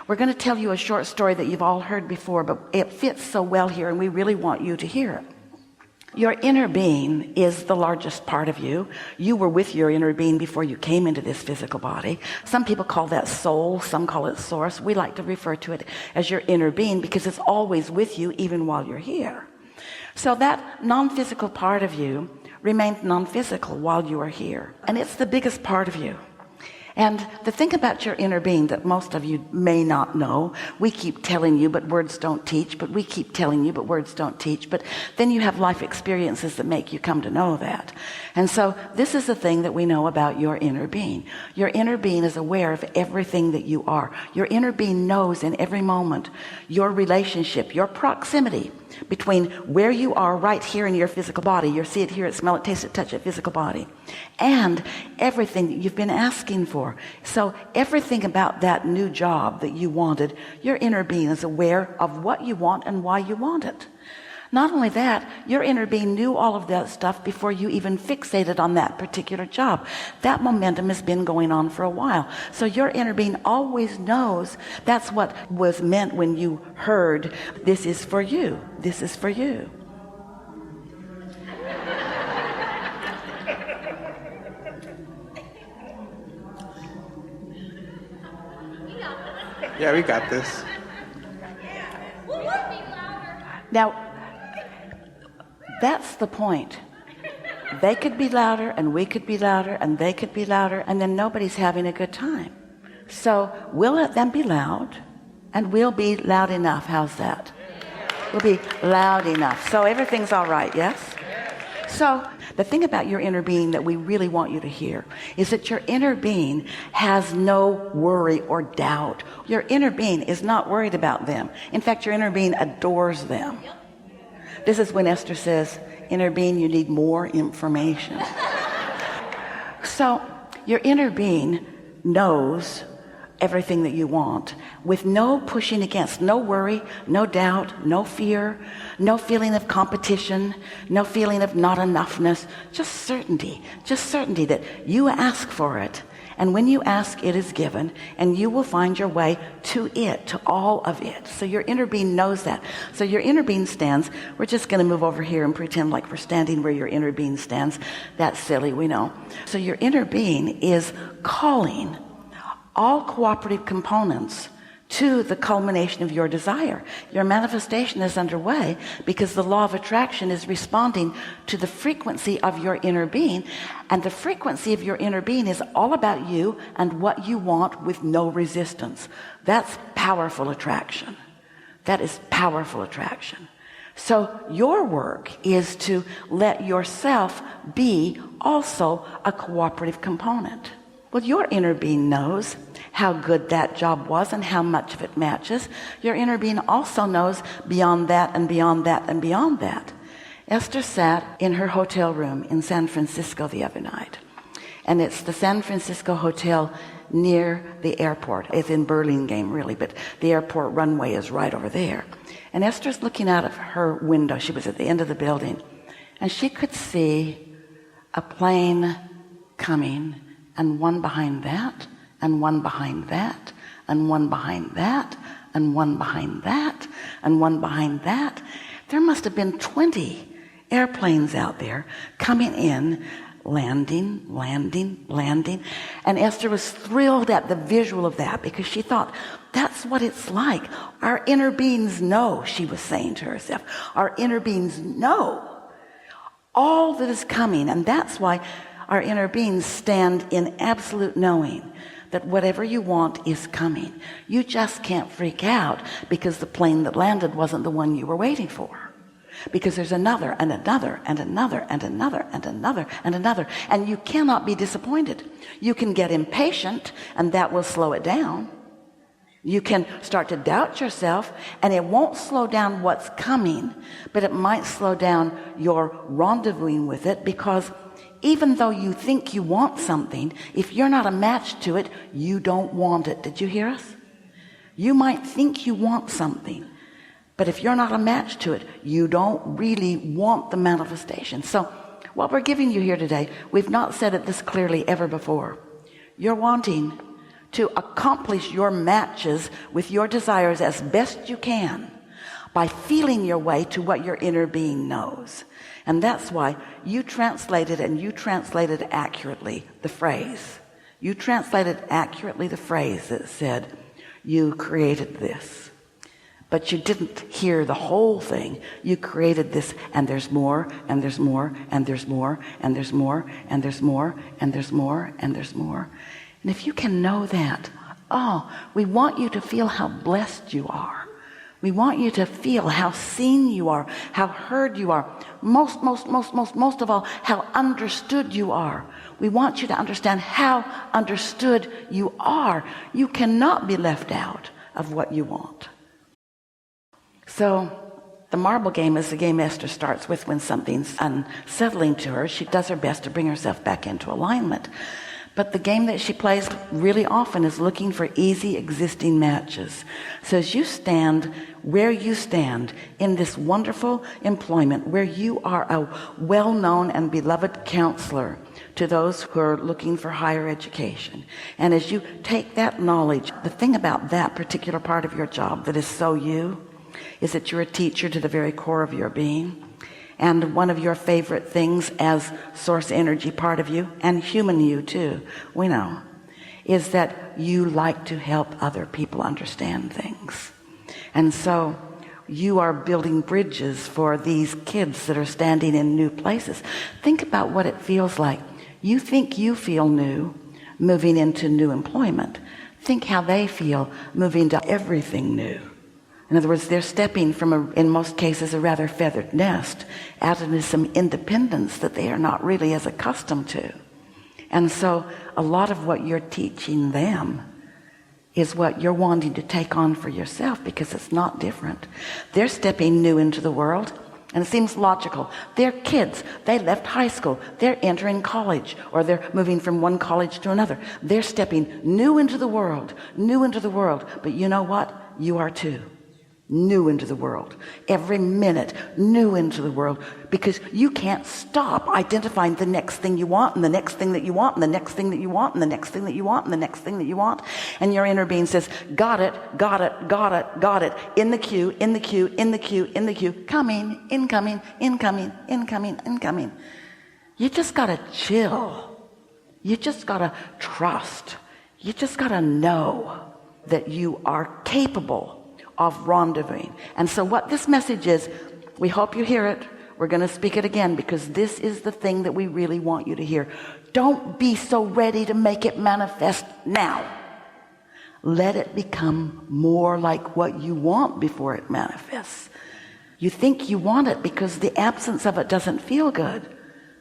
We're going to tell you a short story that you've all heard before, but it fits so well here, and we really want you to hear it. Your inner being is the largest part of you. You were with your inner being before you came into this physical body. Some people call that soul. Some call it source. We like to refer to it as your inner being because it's always with you even while you're here. So that non-physical part of you remained non-physical while you are here. And it's the biggest part of you. And the thing about your inner being that most of you may not know, we keep telling you, but words don't teach, but we keep telling you, but words don't teach, but then you have life experiences that make you come to know that. And so this is the thing that we know about your inner being. Your inner being is aware of everything that you are. Your inner being knows in every moment your relationship, your proximity between where you are right here in your physical body, you see it, hear it, smell it, taste it, touch it, physical body, and everything that you've been asking for. So everything about that new job that you wanted, your inner being is aware of what you want and why you want it. Not only that, your inner being knew all of that stuff before you even fixated on that particular job. That momentum has been going on for a while. So your inner being always knows. That's what was meant when you heard, this is for you. This is for you. Yeah, we got this. Now, that's the point. They could be louder and we could be louder and they could be louder, and then nobody's having a good time. So we'll let them be loud and we'll be loud enough. How's that? We'll be loud enough. So everything's all right, yes? So the thing about your inner being that we really want you to hear is that your inner being has no worry or doubt. Your inner being is not worried about them. In fact, your inner being adores them. This is when Esther says, inner being, you need more information. So your inner being knows everything that you want with no pushing against, no worry, no doubt, no fear, no feeling of competition, no feeling of not enoughness, just certainty that you ask for it. And when you ask, it is given, and you will find your way to it, to all of it. So your inner being knows that. So your inner being stands. We're just going to move over here and pretend like we're standing where your inner being stands. That's silly, we know. So your inner being is calling all cooperative components to the culmination of your desire. Your manifestation is underway because the law of attraction is responding to the frequency of your inner being, and the frequency of your inner being is all about you and what you want with no resistance. That's powerful attraction. That is powerful attraction. So your work is to let yourself be also a cooperative component. Well, your inner being knows how good that job was and how much of it matches. Your inner being also knows beyond that and beyond that and beyond that. Esther sat in her hotel room in San Francisco the other night. And it's the San Francisco hotel near the airport. It's in Burlingame, really, but the airport runway is right over there. And Esther's looking out of her window. She was at the end of the building. And she could see a plane coming, and one behind that, and one behind that, and one behind that, and one behind that, and one behind that. There must have been 20 airplanes out there coming in, landing. And Esther was thrilled at the visual of that because she thought, that's what it's like. Our inner beings know, she was saying to herself. Our inner beings know all that is coming, and that's why our inner beings stand in absolute knowing that whatever you want is coming. You just can't freak out because the plane that landed wasn't the one you were waiting for. Because there's another and another and another and another and another and another. And you cannot be disappointed. You can get impatient, and that will slow it down. You can start to doubt yourself, and it won't slow down what's coming, but it might slow down your rendezvousing with it, because even though you think you want something, if you're not a match to it, you don't want it. Did you hear us? You might think you want something, but if you're not a match to it, you don't really want the manifestation. So what we're giving you here today, we've not said it this clearly ever before. You're wanting to accomplish your matches with your desires as best you can by feeling your way to what your inner being knows. And that's why you translated, and you translated accurately, the phrase. You translated accurately the phrase that said, you created this. But you didn't hear the whole thing. You created this, and there's more, and there's more, and there's more, and there's more, and there's more, and there's more, and there's more. And if you can know that, we want you to feel how blessed you are. We want you to feel how seen you are, how heard you are. Most of all, how understood you are. We want you to understand how understood you are. You cannot be left out of what you want. So the marble game is the game Esther starts with when something's unsettling to her. She does her best to bring herself back into alignment. But the game that she plays really often is looking for easy existing matches. So as you stand where you stand in this wonderful employment, where you are a well-known and beloved counselor to those who are looking for higher education, and as you take that knowledge, the thing about that particular part of your job that is so you is that you're a teacher to the very core of your being. And one of your favorite things as source energy part of you, and human you too, we know, is that you like to help other people understand things. And so you are building bridges for these kids that are standing in new places. Think about what it feels like. You think you feel new moving into new employment. Think how they feel moving to everything new. In other words, they're stepping from, in most cases, a rather feathered nest out into some independence that they are not really as accustomed to. And so a lot of what you're teaching them is what you're wanting to take on for yourself, because it's not different. They're stepping new into the world, and it seems logical. They're kids. They left high school. They're entering college, or they're moving from one college to another. They're stepping new into the world, new into the world. But you know what? You are too. New into the world, every minute new into the world, because you can't stop identifying the next thing you want, and the next thing that you want, and the next thing that you want, and the next thing that you want, and the next thing that you want. And your inner being says, got it, got it, got it, got it, in the queue, in the queue, in the queue, in the queue, coming, incoming, incoming, incoming, incoming. You just gotta chill. You just gotta trust. You just gotta know that you are capable of rendezvousing. And so what this message is, we hope you hear it. We're going to speak it again, because this is the thing that we really want you to hear. Don't be so ready to make it manifest now. Let it become more like what you want before it manifests. You think you want it because the absence of it doesn't feel good.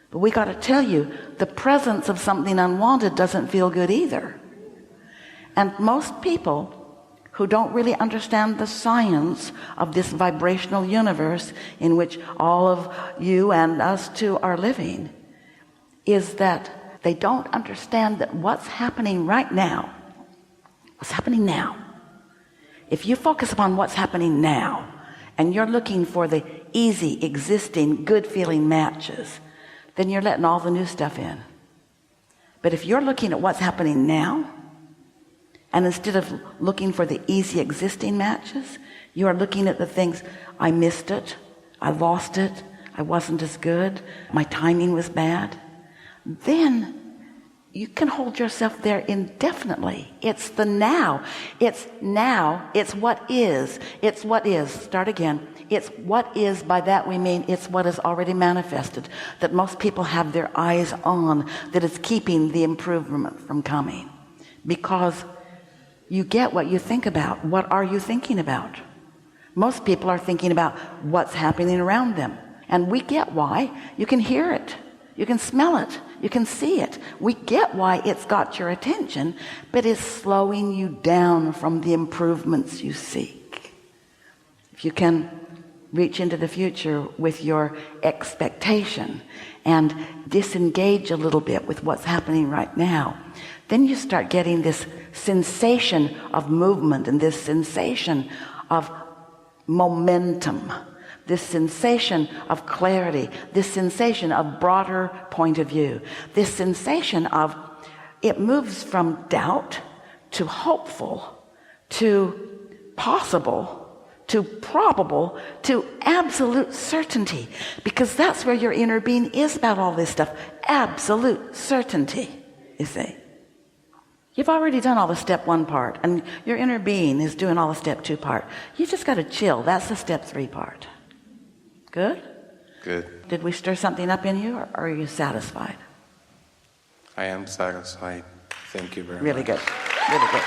But we got to tell you, the presence of something unwanted doesn't feel good either. And most people who don't really understand the science of this vibrational universe in which all of you and us too are living, is that they don't understand that what's happening right now, if you focus upon what's happening now, and you're looking for the easy, existing, good feeling matches, then you're letting all the new stuff in. But if you're looking at what's happening now, and instead of looking for the easy existing matches, you are looking at the things, I missed it, I lost it, I wasn't as good, my timing was bad, then you can hold yourself there indefinitely. It's the now. It's now. It's what is. It's what is. Start again. It's what is. By that we mean it's what is already manifested, that most people have their eyes on, that is keeping the improvement from coming. Because you get what you think about. What are you thinking about? Most people are thinking about what's happening around them. And we get why. You can hear it. You can smell it. You can see it. We get why it's got your attention, but it's slowing you down from the improvements you seek. If you can reach into the future with your expectation and disengage a little bit with what's happening right now, then you start getting this sensation of movement and this sensation of momentum, this sensation of clarity, this sensation of broader point of view, this sensation of it moves from doubt to hopeful, to possible, to probable, to absolute certainty, because that's where your inner being is about all this stuff. Absolute certainty, you see. You've already done all the step 1 part, and your inner being is doing all the step 2 part. You just got to chill. That's the step 3 part. Good? Good. Did we stir something up in you, or are you satisfied? I am satisfied. Thank you very much. Really good. Really good.